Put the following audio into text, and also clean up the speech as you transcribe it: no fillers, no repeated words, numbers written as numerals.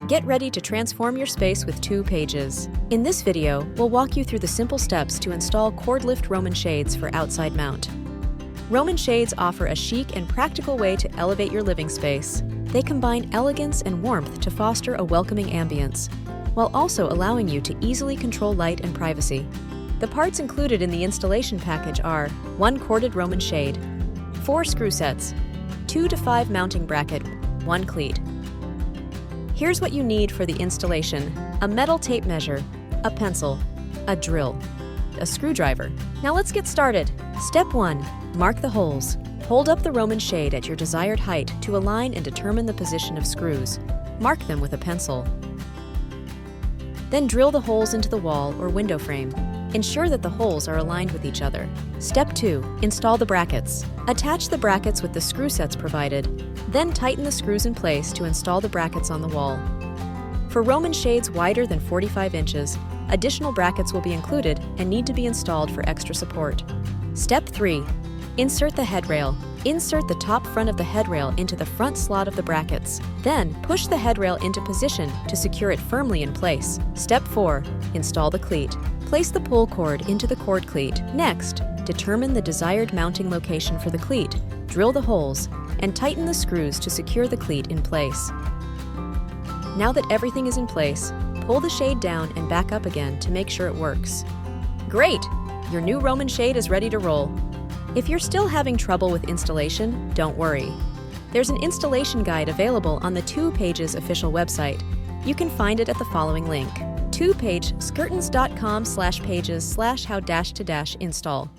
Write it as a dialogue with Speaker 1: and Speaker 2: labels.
Speaker 1: Get ready to transform your space with 2Pages. In this video, we'll walk you through the simple steps to install cord-lift Roman shades for outside mount. Roman shades offer a chic and practical way to elevate your living space. They combine elegance and warmth to foster a welcoming ambience, while also allowing you to easily control light and privacy. The parts included in the installation package are 1 corded Roman shade, 4 screw sets, 2 to 5 mounting bracket, 1 cleat. Here's what you need for the installation: a metal tape measure, a pencil, a drill, a screwdriver. Now let's get started. Step 1. Mark the holes. Hold up the Roman shade at your desired height to align and determine the position of screws. Mark them with a pencil. Then drill the holes into the wall or window frame. Ensure that the holes are aligned with each other. Step 2. Install the brackets. Attach the brackets with the screw sets provided. Then tighten the screws in place to install the brackets on the wall. For Roman shades wider than 45 inches, additional brackets will be included and need to be installed for extra support. Step 3. Insert the headrail. Insert the top front of the headrail into the front slot of the brackets. Then, push the headrail into position to secure it firmly in place. Step 4. Install the cleat. Place the pull cord into the cord cleat. Next, determine the desired mounting location for the cleat, drill the holes, and tighten the screws to secure the cleat in place. Now that everything is in place, pull the shade down and back up again to make sure it works. Great! Your new Roman shade is ready to roll. If you're still having trouble with installation, don't worry. There's an installation guide available on the 2Pages official website. You can find it at the following link: twopagescurtains.com/pages/how-to-install.